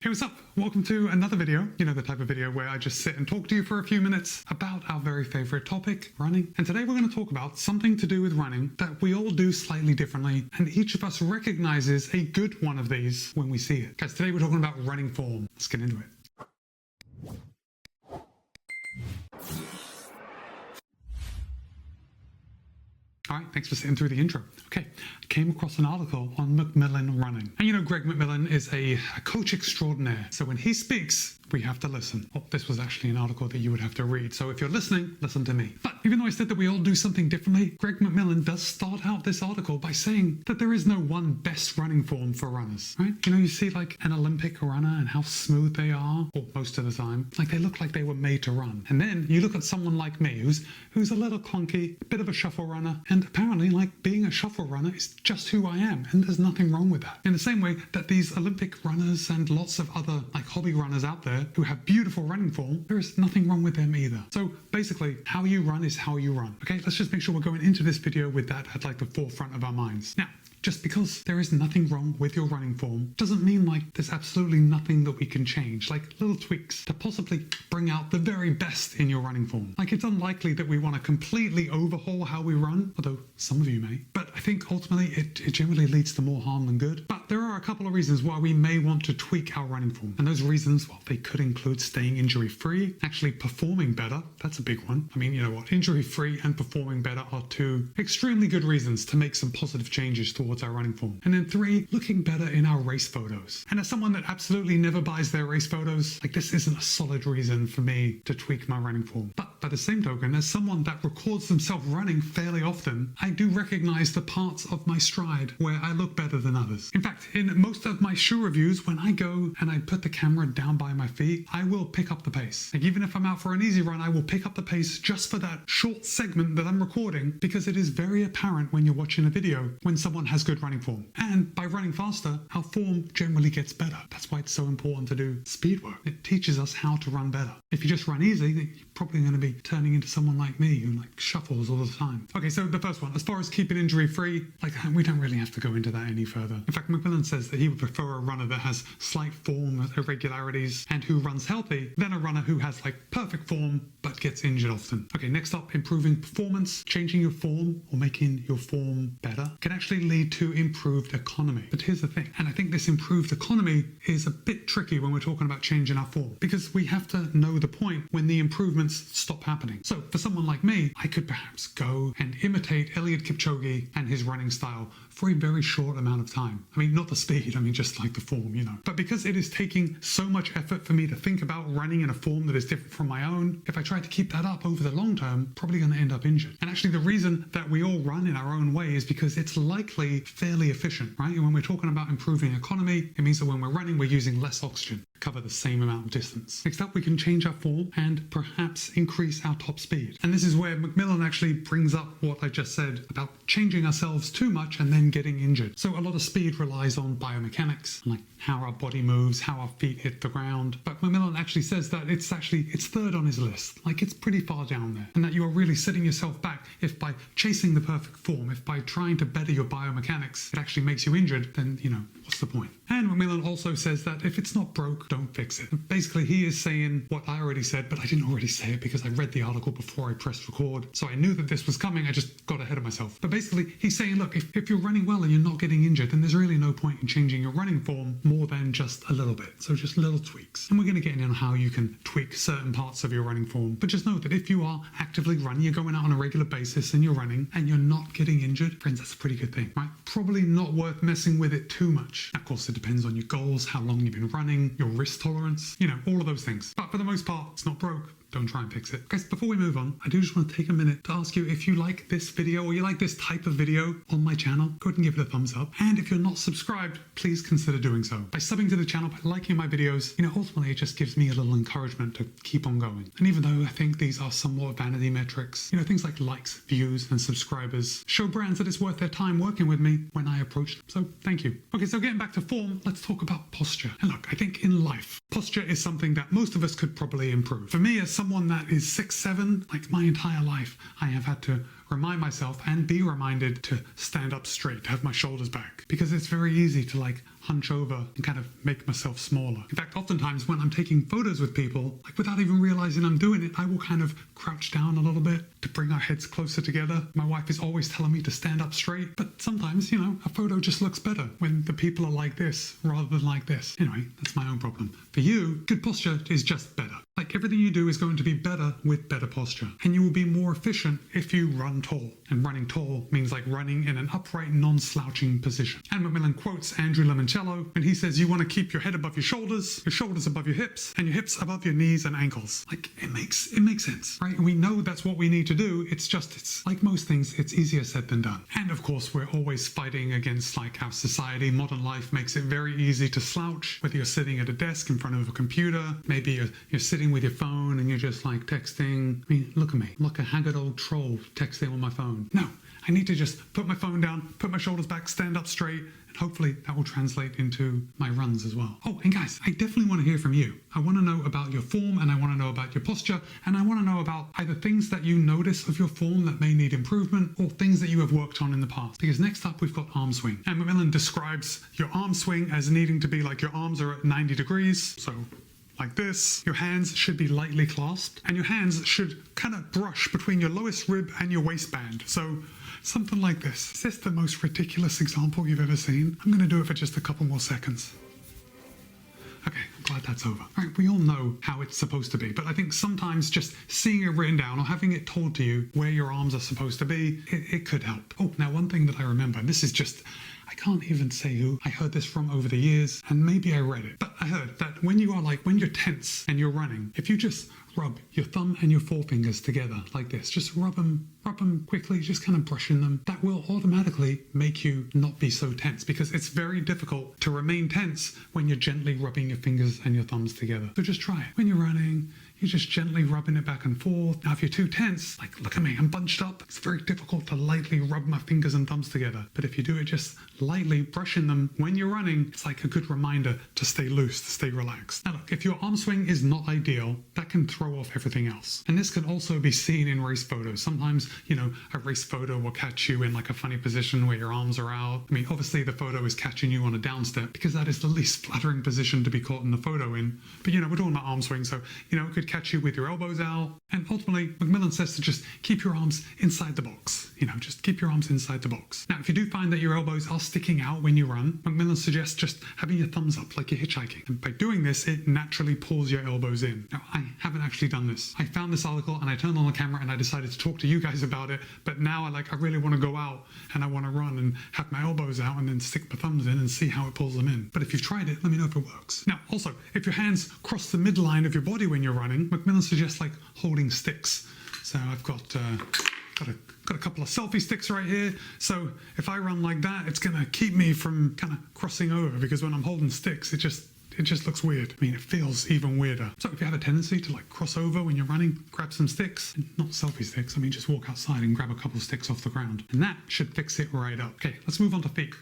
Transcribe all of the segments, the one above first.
Hey, what's up? Welcome to another video. You know, the type of video where I just sit and talk to you for a few minutes about our very favorite topic, running. And today we're going to talk about something to do with running that we all do slightly differently, and each of us recognizes a good one of these when we see it. Guys, today we're talking about running form. Let's get into it. All right, thanks for sitting through the intro. Okay, I came across an article on Macmillan running. And you know, Greg Macmillan is a coach extraordinaire. So when he speaks, we have to listen. Oh, this was actually an article that you would have to read. So if you're listening, listen to me. But even though I said that we all do something differently, Greg Macmillan does start out this article by saying that there is no one best running form for runners, right? You know, you see like an Olympic runner and how smooth they are, or most of the time, like they look like they were made to run. And then you look at someone like me, who's a little clunky, a bit of a shuffle runner, and apparently like being a shuffle runner is just who I am, and there's nothing wrong with that. In the same way that these Olympic runners and lots of other like hobby runners out there who have beautiful running form, there is nothing wrong with them either. So basically, how you run is how you run. Okay, let's just make sure we're going into this video with that at like the forefront of our minds. Now, just because there is nothing wrong with your running form doesn't mean like there's absolutely nothing that we can change, like little tweaks to possibly bring out the very best in your running form. Like it's unlikely that we want to completely overhaul how we run, although some of you may. But I think ultimately it generally leads to more harm than good. But there are a couple of reasons why we may want to tweak our running form. And those reasons, well, they could include staying injury-free, actually performing better. That's a big one. I mean, you know what? Injury-free and performing better are two extremely good reasons to make some positive changes towards our running form. And then 3, looking better in our race photos. And as someone that absolutely never buys their race photos, like this isn't a solid reason for me to tweak my running form. But by the same token, as someone that records themselves running fairly often, I do recognize the parts of my stride where I look better than others. In fact, in most of my shoe reviews, when I go and I put the camera down by my feet, I will pick up the pace. Like even if I'm out for an easy run, I will pick up the pace just for that short segment that I'm recording, because it is very apparent when you're watching a video when someone has good running form. And by running faster, our form generally gets better. That's why it's so important to do speed work. It teaches us how to run better. If you just run easy, then you're probably going to be turning into someone like me who like shuffles all the time. Okay, so the first one, as far as keeping injury free, like we don't really have to go into that any further. In fact, Macmillan says that he would prefer a runner that has slight form irregularities and who runs healthy than a runner who has like perfect form but gets injured often. Okay, next up, improving performance. Changing your form or making your form better can actually lead to improved economy. But here's the thing, and I think this improved economy is a bit tricky when we're talking about changing our form, because we have to know the point when the improvements stop happening. So for someone like me, I could perhaps go and imitate Eliud Kipchoge and his running style for a very short amount of time. I mean, not the speed, I mean just like the form, you know. But because it is taking so much effort for me to think about running in a form that is different from my own, if I try to keep that up over the long term, probably going to end up injured. And actually the reason that we all run in our own way is because it's likely fairly efficient, right? And when we're talking about improving economy, it means that when we're running, we're using less oxygen to cover the same amount of distance. Next up, we can change our form and perhaps increase our top speed. And this is where Macmillan actually brings up what I just said about changing ourselves too much and then getting injured. So a lot of speed relies on biomechanics, like how our body moves, how our feet hit the ground. But Macmillan actually says that it's third on his list. Like it's pretty far down there. And that you are really setting yourself back if by chasing the perfect form, if by trying to better your biomechanics, it actually makes you injured, then, you know, what's the point? And Macmillan also says that if it's not broke, don't fix it. Basically, he is saying what I already said, but I didn't already say it because I read the article before I pressed record. So I knew that this was coming, I just got ahead of myself. But basically, he's saying, look, if you're running well and you're not getting injured, then there's really no point in changing your running form more than just a little bit. So just little tweaks. And we're going to get into how you can tweak certain parts of your running form. But just know that if you are actively running, you're going out on a regular basis and you're running and you're not getting injured, friends, that's a pretty good thing, right? Probably not worth messing with it too much. Of course, it depends on your goals, how long you've been running, your risk tolerance, you know, all of those things. But for the most part, it's not broke. Don't try and fix it. Guys, before we move on, I do just want to take a minute to ask you if you like this video or you like this type of video on my channel, go ahead and give it a thumbs up. And if you're not subscribed, please consider doing so. By subbing to the channel, by liking my videos, you know, ultimately it just gives me a little encouragement to keep on going. And even though I think these are somewhat vanity metrics, you know, things like likes, views, and subscribers show brands that it's worth their time working with me when I approach them. So thank you. Okay, so getting back to form, let's talk about posture. And look, I think in life, posture is something that most of us could probably improve. For me, as someone that is 6'7", like my entire life, I have had to remind myself and be reminded to stand up straight, to have my shoulders back, because it's very easy to like hunch over and kind of make myself smaller. In fact, oftentimes when I'm taking photos with people, like without even realizing I'm doing it, I will kind of crouch down a little bit to bring our heads closer together. My wife is always telling me to stand up straight, but sometimes, a photo just looks better when the people are like this rather than like this. Anyway, that's my own problem. For you, good posture is just better. Like everything you do is going to be better with better posture. And you will be more efficient if you run tall. And running tall means like running in an upright, non-slouching position. And Macmillan quotes Andrew Limoncello, and he says you want to keep your head above your shoulders above your hips, and your hips above your knees and ankles. Like it makes sense, right? And we know that's what we need to do. It's like most things, it's easier said than done. And of course, we're always fighting against like our society. Modern life makes it very easy to slouch, whether you're sitting at a desk in front of a computer, maybe you're sitting with your phone and you're just like texting. I mean, look at me, like a haggard old troll texting on my phone. No, I need to just put my phone down, put my shoulders back, stand up straight, and hopefully that will translate into my runs as well. Oh, and guys, I definitely want to hear from you. I want to know about your form, and I want to know about your posture, and I want to know about either things that you notice of your form that may need improvement or things that you have worked on in the past. Because next up we've got arm swing. And Macmillan describes your arm swing as needing to be like your arms are at 90 degrees. So like this, your hands should be lightly clasped, and your hands should kind of brush between your lowest rib and your waistband. So something like this. Is this the most ridiculous example you've ever seen? I'm going to do it for just a couple more seconds. Okay, I'm glad that's over. All right, we all know how it's supposed to be, but I think sometimes just seeing it written down or having it told to you where your arms are supposed to be, it could help. Oh, now one thing that I remember, and this is just, I can't even say who I heard this from over the years, and maybe I read it, but I heard that when you're tense and you're running, if you just rub your thumb and your forefingers together like this, just rub them quickly, just kind of brushing them, that will automatically make you not be so tense, because it's very difficult to remain tense when you're gently rubbing your fingers and your thumbs together. So just try it. When you're running, you're just gently rubbing it back and forth. Now, if you're too tense, like look at me, I'm bunched up. It's very difficult to lightly rub my fingers and thumbs together. But if you do it just lightly, brushing them when you're running, it's like a good reminder to stay loose, to stay relaxed. Now look, if your arm swing is not ideal, that can throw off everything else. And this can also be seen in race photos. Sometimes, a race photo will catch you in like a funny position where your arms are out. I mean, obviously the photo is catching you on a down step because that is the least flattering position to be caught in the photo in. But we're talking about arm swing, so it could catch you with your elbows out. And ultimately, Macmillan says to just keep your arms inside the box. Just keep your arms inside the box. Now, if you do find that your elbows are sticking out when you run, Macmillan suggests just having your thumbs up like you're hitchhiking. And by doing this, it naturally pulls your elbows in. Now, I haven't actually done this. I found this article and I turned on the camera and I decided to talk to you guys about it. But now I really want to go out and I want to run and have my elbows out and then stick my thumbs in and see how it pulls them in. But if you've tried it, let me know if it works. Now, also, if your hands cross the midline of your body when you're running, Macmillan suggests like holding sticks. So I've got a couple of selfie sticks right here. So if I run like that, it's going to keep me from kind of crossing over, because when I'm holding sticks, it just looks weird. I mean, it feels even weirder. So if you have a tendency to like cross over when you're running, grab some sticks, and not selfie sticks. I mean, just walk outside and grab a couple of sticks off the ground, and that should fix it right up. Okay, let's move on to feet.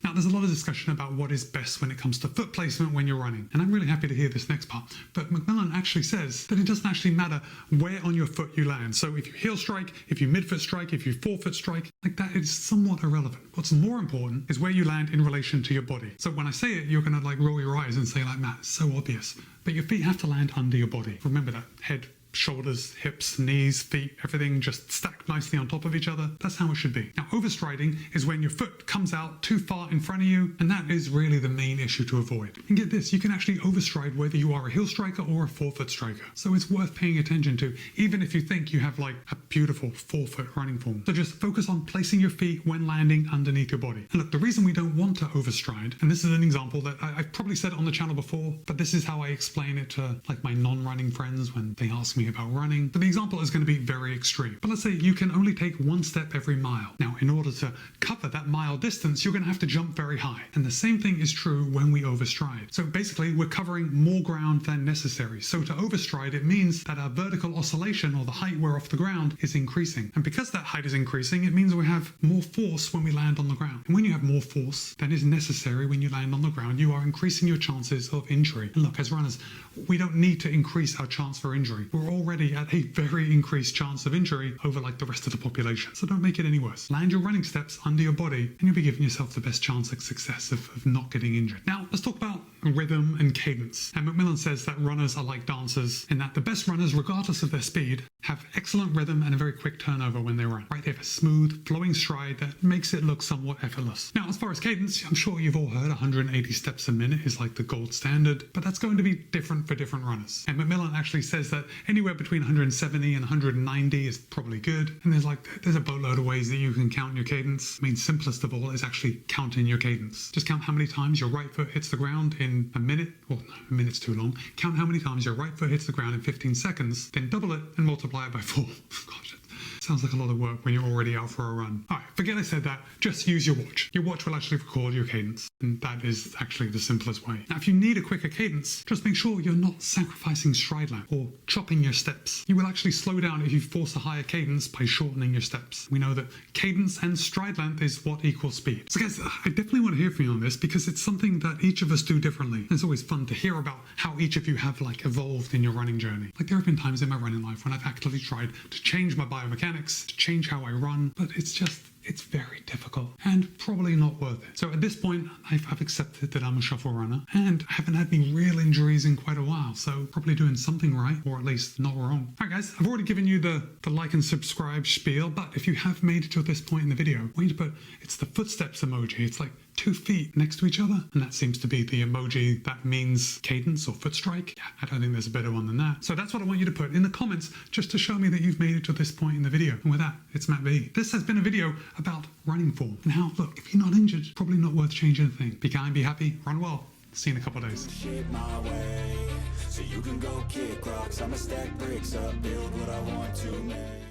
Now, there's a lot of discussion about what is best when it comes to foot placement when you're running, and I'm really happy to hear this next part. But Macmillan actually says that it doesn't actually matter where on your foot you land. So if you heel strike, if you midfoot strike, if you forefoot strike, like that is somewhat irrelevant. What's more important is where you land in relation to your body. So when I say it, you're going to like roll your eyes and say like, Matt, it's so obvious. But your feet have to land under your body. Remember that. Head, shoulders, hips, knees, feet, everything just stacked nicely on top of each other. That's how it should be. Now, overstriding is when your foot comes out too far in front of you, and that is really the main issue to avoid. And get this, you can actually overstride whether you are a heel striker or a forefoot striker. So it's worth paying attention to, even if you think you have like a beautiful forefoot running form. So just focus on placing your feet when landing underneath your body. And look, the reason we don't want to overstride, and this is an example that I've probably said it on the channel before, but this is how I explain it to like my non-running friends when they ask me about running. But the example is going to be very extreme. But let's say you can only take one step every mile. Now, in order to cover that mile distance, you're going to have to jump very high. And the same thing is true when we overstride. So basically, we're covering more ground than necessary. So to overstride, it means that our vertical oscillation, or the height we're off the ground, is increasing. And because that height is increasing, it means we have more force when we land on the ground. And when you have more force than is necessary when you land on the ground, you are increasing your chances of injury. And look, as runners, we don't need to increase our chance for injury. We're already at a very increased chance of injury over like the rest of the population. So don't make it any worse. Land your running steps under your body and you'll be giving yourself the best chance of success of not getting injured. Now, let's talk about rhythm and cadence. And McMillan says that runners are like dancers in that the best runners, regardless of their speed, have excellent rhythm and a very quick turnover when they run. Right? They have a smooth, flowing stride that makes it look somewhat effortless. Now, as far as cadence, I'm sure you've all heard 180 steps a minute is like the gold standard, but that's going to be different for different runners. And McMillan actually says that anywhere between 170 and 190 is probably good. And there's a boatload of ways that you can count your cadence. I mean, simplest of all is actually counting your cadence. Just count how many times your right foot hits the ground in a minute. Well, no, a minute's too long. Count how many times your right foot hits the ground in 15 seconds, then double it and multiply it by 4. Gosh, sounds like a lot of work when you're already out for a run. All right, forget I said that. Just use your watch. Your watch will actually record your cadence, and that is actually the simplest way. Now, if you need a quicker cadence, just make sure you're not sacrificing stride length or chopping your steps. You will actually slow down if you force a higher cadence by shortening your steps. We know that cadence and stride length is what equals speed. So guys, I definitely want to hear from you on this because it's something that each of us do differently. And it's always fun to hear about how each of you have like evolved in your running journey. Like there have been times in my running life when I've actually tried to change my biomechanics, to change how I run, but it's very difficult and probably not worth it. So at this point, I've accepted that I'm a shuffle runner and I haven't had any real injuries in quite a while. So probably doing something right, or at least not wrong. All right, guys, I've already given you the like and subscribe spiel, but if you have made it to this point in the video, I want you to put, it's the footsteps emoji. It's like 2 feet next to each other. And that seems to be the emoji that means cadence or foot strike. Yeah, I don't think there's a better one than that. So that's what I want you to put in the comments just to show me that you've made it to this point in the video. And with that, it's Matt B. This has been a video about running form and how, look, if you're not injured, probably not worth changing a thing. Be kind, be happy, run well. See you in a couple of days. Shit my way, so you can go kick rocks. I'ma stack bricks up, build what I want to make.